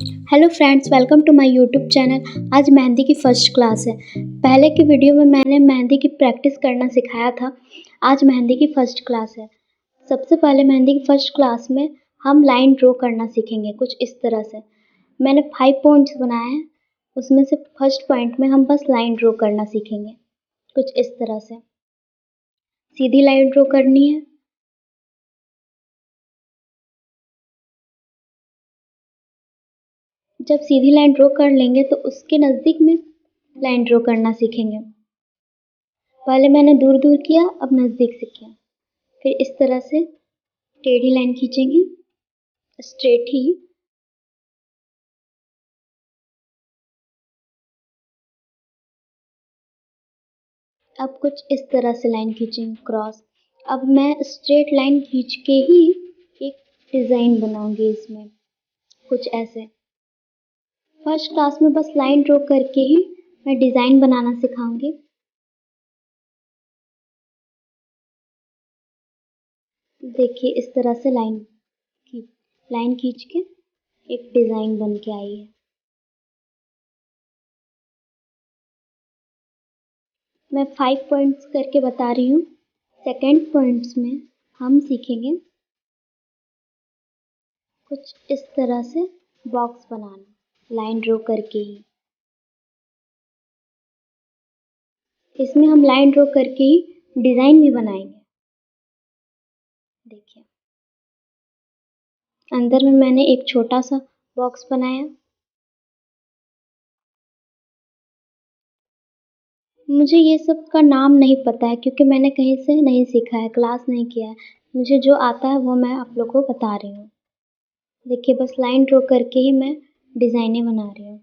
Hello friends, welcome to my YouTube channel. आज मेहंदी की first class है। पहले की वीडियो में मैंने मेहंदी की प्रैक्टिस करना सिखाया था। आज मेहंदी की फ़र्स्ट क्लास है। सबसे पहले मेहंदी की फ़र्स्ट क्लास में हम लाइन ड्रॉ करना सीखेंगे कुछ इस तरह से। मैंने 5 पॉइंट्स बनाए हैं, उसमें से फर्स्ट पॉइंट में हम बस लाइन ड्रॉ करना सीखेंगे कुछ इस तरह से। सीधी लाइन ड्रॉ करनी है। जब सीधी लाइन ड्रॉ कर लेंगे तो उसके नज़दीक में लाइन ड्रॉ करना सीखेंगे। पहले मैंने दूर दूर किया, अब नज़दीक से किया। फिर इस तरह से टेढ़ी लाइन खींचेंगे, स्ट्रेट ही। अब कुछ इस तरह से लाइन खींचेंगे क्रॉस। अब मैं स्ट्रेट लाइन खींच के ही एक डिज़ाइन बनाऊंगी इसमें कुछ ऐसे। फर्स्ट क्लास में बस लाइन ड्रॉ करके ही मैं डिज़ाइन बनाना सिखाऊंगी। देखिए इस तरह से लाइन खींच के एक डिज़ाइन बन के आई है। मैं 5 पॉइंट्स करके बता रही हूँ। सेकेंड पॉइंट्स में हम सीखेंगे कुछ इस तरह से बॉक्स बनाना लाइन ड्रॉ करके ही। इसमें हम लाइन ड्रॉ करके ही डिज़ाइन भी बनाएंगे। देखिए अंदर में मैंने एक छोटा सा बॉक्स बनाया। मुझे ये सब का नाम नहीं पता है क्योंकि मैंने कहीं से नहीं सीखा है, क्लास नहीं किया है। मुझे जो आता है वो मैं आप लोगों को बता रही हूँ। देखिए बस लाइन ड्रॉ करके ही मैं डिज़ाइनें बना रही हूँ।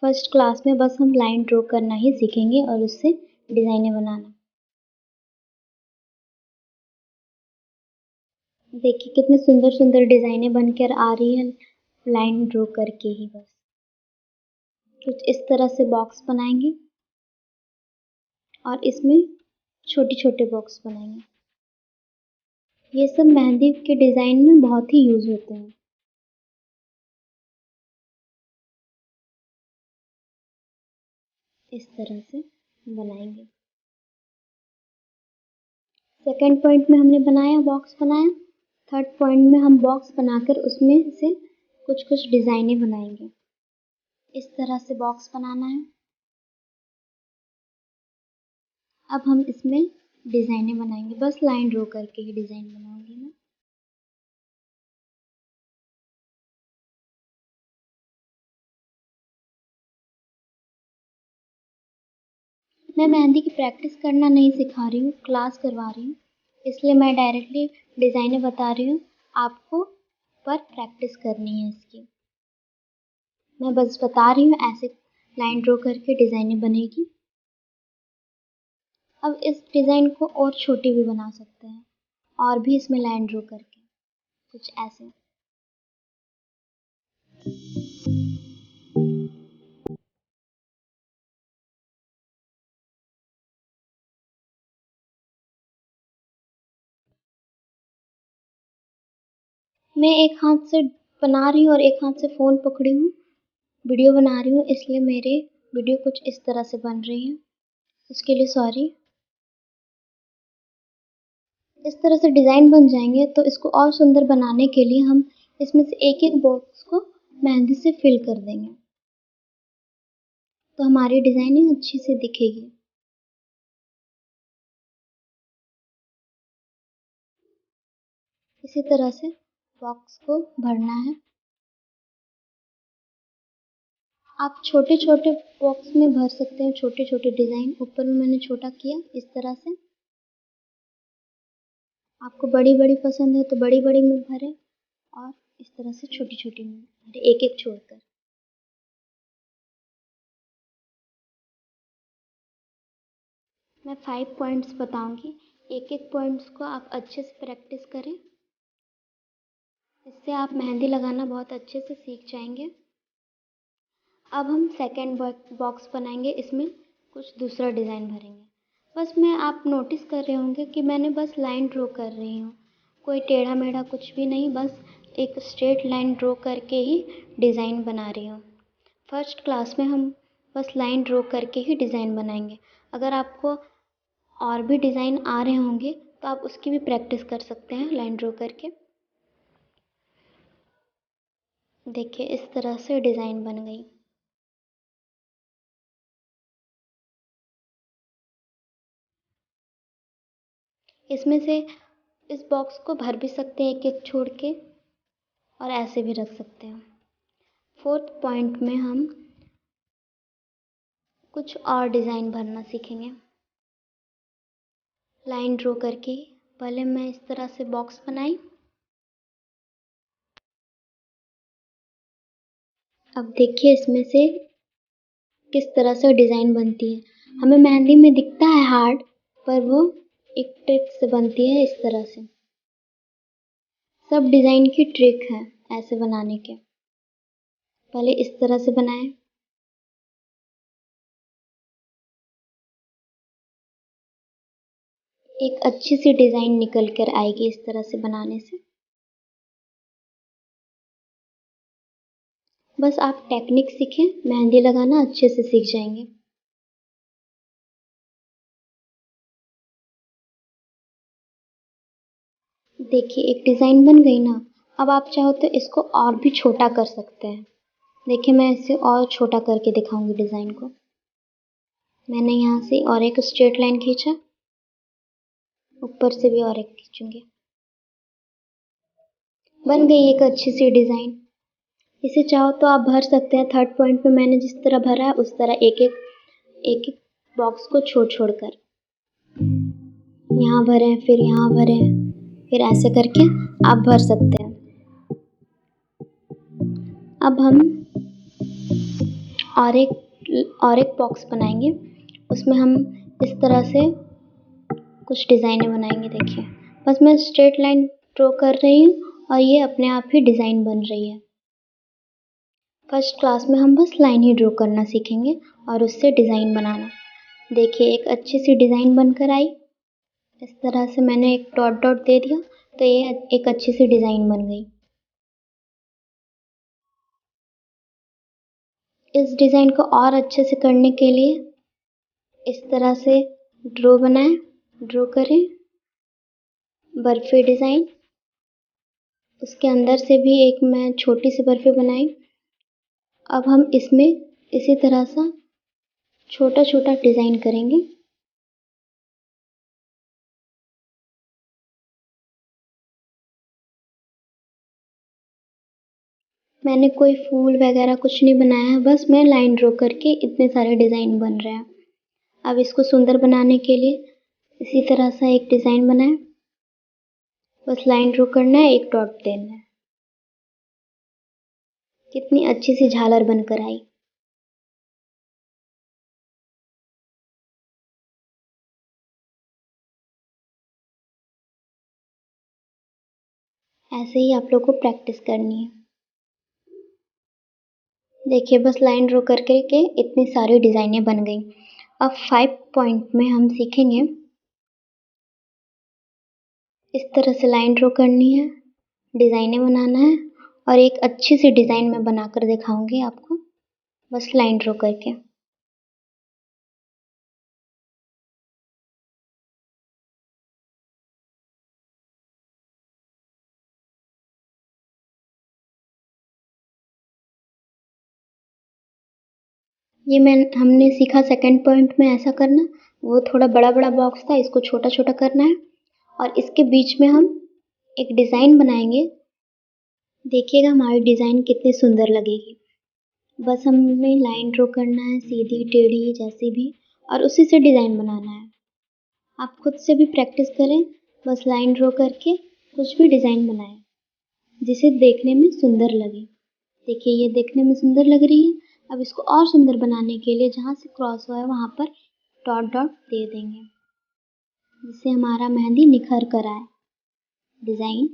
फर्स्ट क्लास में बस हम लाइन ड्रॉ करना ही सीखेंगे और उससे डिज़ाइनें बनाना। देखिए कितनी सुंदर सुंदर डिज़ाइनें बनकर आ रही है लाइन ड्रॉ करके ही। बस कुछ इस तरह से बॉक्स बनाएंगे और इसमें छोटे छोटे बॉक्स बनाएंगे। ये सब मेहंदी के डिज़ाइन में बहुत ही यूज़ होते हैं। इस तरह से बनाएंगे। सेकंड पॉइंट में हमने बनाया, बॉक्स बनाया। थर्ड पॉइंट में हम बॉक्स बनाकर उसमें से कुछ कुछ डिज़ाइनें बनाएंगे। इस तरह से बॉक्स बनाना है। अब हम इसमें डिज़ाइनें बनाएंगे। बस लाइन ड्रॉ करके ही डिज़ाइन बनाऊंगी मैं। मैं मेहंदी की प्रैक्टिस करना नहीं सिखा रही हूँ, क्लास करवा रही हूँ, इसलिए मैं डायरेक्टली डिज़ाइनें बता रही हूँ आपको, पर प्रैक्टिस करनी है इसकी। मैं बस बता रही हूँ ऐसे लाइन ड्रॉ करके डिज़ाइनें बनेगी। अब इस डिज़ाइन को और छोटी भी बना सकते हैं और भी इसमें लाइन ड्रॉ करके कुछ ऐसे। मैं एक हाथ से बना रही हूँ और एक हाथ से फ़ोन पकड़ी हूँ, वीडियो बना रही हूँ, इसलिए मेरे वीडियो कुछ इस तरह से बन रही है। उसके लिए सॉरी। इस तरह से डिज़ाइन बन जाएंगे तो इसको और सुंदर बनाने के लिए हम इसमें से एक एक बॉक्स को मेहंदी से फिल कर देंगे तो हमारी डिज़ाइनिंग अच्छी से दिखेगी। इसी तरह से बॉक्स को भरना है। आप छोटे छोटे बॉक्स में भर सकते हैं, छोटे छोटे डिज़ाइन। ऊपर में मैंने छोटा किया इस तरह से। आपको बड़ी बड़ी पसंद है तो बड़ी बड़ी में भरें और इस तरह से छोटी छोटी में भरें, एक एक छोड़कर। मैं 5 पॉइंट्स बताऊंगी, एक एक पॉइंट्स को आप अच्छे से प्रैक्टिस करें, इससे आप मेहंदी लगाना बहुत अच्छे से सीख जाएंगे। अब हम सेकेंड बॉक्स बनाएंगे, इसमें कुछ दूसरा डिज़ाइन भरेंगे। बस मैं आप नोटिस कर रहे होंगे कि मैंने बस लाइन ड्रॉ कर रही हूँ, कोई टेढ़ा मेढ़ा कुछ भी नहीं, बस एक स्ट्रेट लाइन ड्रॉ करके ही डिज़ाइन बना रही हूँ। फर्स्ट क्लास में हम बस लाइन ड्रॉ करके ही डिज़ाइन बनाएंगे। अगर आपको और भी डिज़ाइन आ रहे होंगे तो आप उसकी भी प्रैक्टिस कर सकते हैं लाइन ड्रॉ करके। देखिए इस तरह से डिज़ाइन बन गई। इसमें से इस बॉक्स को भर भी सकते हैं एक-एक छोड़ के, और ऐसे भी रख सकते हैं। फोर्थ पॉइंट में हम कुछ और डिज़ाइन भरना सीखेंगे लाइन ड्रॉ करके। पहले मैं इस तरह से बॉक्स बनाई। अब देखिए इसमें से किस तरह से डिज़ाइन बनती है। हमें मेहंदी में दिखता है हार्ड, पर वो एक ट्रिक से बनती है इस तरह से। सब डिज़ाइन की ट्रिक है ऐसे बनाने के। पहले इस तरह से बनाएं। एक अच्छी सी डिज़ाइन निकल कर आएगी इस तरह से बनाने से। बस आप टेक्निक सीखें, मेहंदी लगाना अच्छे से सीख जाएंगे। देखिए एक डिज़ाइन बन गई ना। अब आप चाहो तो इसको और भी छोटा कर सकते हैं। देखिए मैं इसे और छोटा करके दिखाऊंगी डिज़ाइन को। मैंने यहाँ से और एक स्ट्रेट लाइन खींचा, ऊपर से भी और एक खींचूंगी। बन गई एक अच्छी सी डिज़ाइन। इसे चाहो तो आप भर सकते हैं। थर्ड पॉइंट पे मैंने जिस तरह भरा है उस तरह एक एक बॉक्स को छोड़ छोड़ कर यहाँ भरें, फिर यहाँ भरें, फिर ऐसे करके आप भर सकते हैं। अब हम और एक बॉक्स बनाएंगे। उसमें हम इस तरह से कुछ डिज़ाइनें बनाएंगे। देखिए बस मैं स्ट्रेट लाइन ड्रॉ कर रही हूँ और ये अपने आप ही डिज़ाइन बन रही है। फर्स्ट क्लास में हम बस लाइन ही ड्रॉ करना सीखेंगे और उससे डिज़ाइन बनाना। देखिए एक अच्छी सी डिज़ाइन बनकर आई। इस तरह से मैंने एक डॉट डॉट दे दिया तो ये एक अच्छी सी डिज़ाइन बन गई। इस डिज़ाइन को और अच्छे से करने के लिए इस तरह से ड्रॉ करें बर्फ़ी डिज़ाइन। उसके अंदर से भी एक मैं छोटी सी बर्फ़ी बनाई। अब हम इसमें इसी तरह सा छोटा छोटा डिज़ाइन करेंगे। मैंने कोई फूल वगैरह कुछ नहीं बनाया है, बस मैं लाइन ड्रॉ करके इतने सारे डिज़ाइन बन रहे हैं। अब इसको सुंदर बनाने के लिए इसी तरह सा एक डिज़ाइन बनाएं। बस लाइन ड्रॉ करना है, एक डॉट देना है। कितनी अच्छी सी झालर बनकर आई। ऐसे ही आप लोग को प्रैक्टिस करनी है। देखिए बस लाइन ड्रॉ कर के इतनी सारी डिज़ाइनें बन गई। अब 5 पॉइंट में हम सीखेंगे इस तरह से लाइन ड्रॉ करनी है, डिज़ाइनें बनाना है, और एक अच्छी सी डिज़ाइन मैं बनाकर दिखाऊंगी आपको बस लाइन ड्रॉ करके। ये हमने सीखा सेकंड पॉइंट में ऐसा करना। वो थोड़ा बड़ा बड़ा बॉक्स था, इसको छोटा छोटा करना है और इसके बीच में हम एक डिज़ाइन बनाएंगे। देखिएगा हमारी डिज़ाइन कितनी सुंदर लगेगी। बस हमें लाइन ड्रॉ करना है, सीधी टेढ़ी जैसी भी, और उसी से डिज़ाइन बनाना है। आप खुद से भी प्रैक्टिस करें। बस लाइन ड्रॉ करके कुछ भी डिज़ाइन बनाएं जिसे देखने में सुंदर लगे। देखिए ये देखने में सुंदर लग रही है। अब इसको और सुंदर बनाने के लिए जहाँ से क्रॉस हुआ है वहाँ पर डॉट डॉट दे देंगे जिससे हमारा मेहंदी निखर कर आए डिज़ाइन।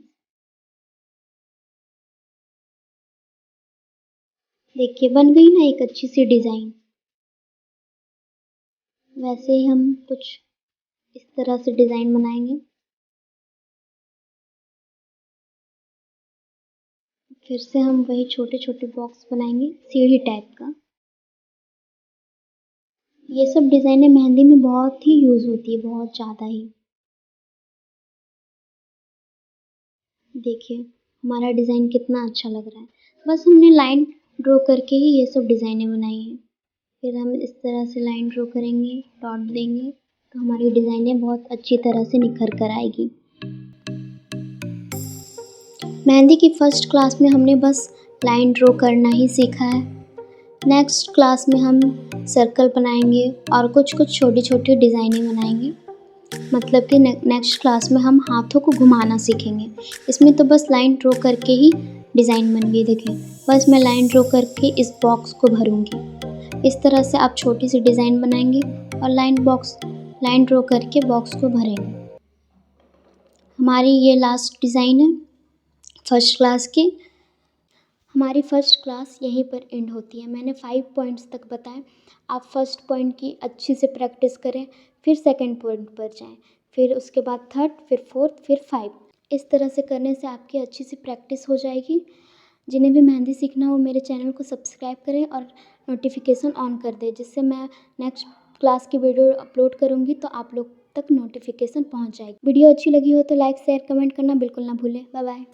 देखिए बन गई ना एक अच्छी सी डिज़ाइन। वैसे ही हम कुछ इस तरह से डिज़ाइन बनाएंगे। फिर से हम वही छोटे छोटे बॉक्स बनाएंगे सीढ़ी टाइप का। ये सब डिज़ाइनें मेहंदी में बहुत ही यूज़ होती है, बहुत ज़्यादा ही। देखिए हमारा डिज़ाइन कितना अच्छा लग रहा है। बस हमने लाइन ड्रॉ करके ही ये सब डिज़ाइनें बनाई हैं। फिर हम इस तरह से लाइन ड्रॉ करेंगे, डॉट देंगे, तो हमारी डिज़ाइनें बहुत अच्छी तरह से निखर कर आएगी। मेहंदी की फ़र्स्ट क्लास में हमने बस लाइन ड्रॉ करना ही सीखा है। नेक्स्ट क्लास में हम सर्कल बनाएंगे और कुछ कुछ छोटी छोटी डिज़ाइनें बनाएंगे। मतलब कि नेक्स्ट क्लास में हम हाथों को घुमाना सीखेंगे। इसमें तो बस लाइन ड्रॉ करके ही डिज़ाइन बन गई। देखिए बस मैं लाइन ड्रॉ करके इस बॉक्स को भरूँगी। इस तरह से आप छोटी सी डिज़ाइन बनाएंगे और लाइन ड्रॉ करके बॉक्स को भरेंगे। हमारी ये लास्ट डिज़ाइन है फर्स्ट क्लास की। हमारी फ़र्स्ट क्लास यहीं पर एंड होती है। मैंने 5 पॉइंट्स तक बताए। आप फर्स्ट पॉइंट की अच्छी से प्रैक्टिस करें, फिर सेकंड पॉइंट पर जाएं, फिर उसके बाद थर्ड, फिर फोर्थ, फिर 5। इस तरह से करने से आपकी अच्छी सी प्रैक्टिस हो जाएगी। जिन्हें भी मेहंदी सीखना हो मेरे चैनल को सब्सक्राइब करें और नोटिफिकेशन ऑन कर दें, जिससे मैं नेक्स्ट क्लास की वीडियो अपलोड करूँगी तो आप लोग तक नोटिफिकेशन पहुँच जाएगी। वीडियो अच्छी लगी हो तो लाइक शेयर कमेंट करना बिल्कुल ना भूलें। Bye bye.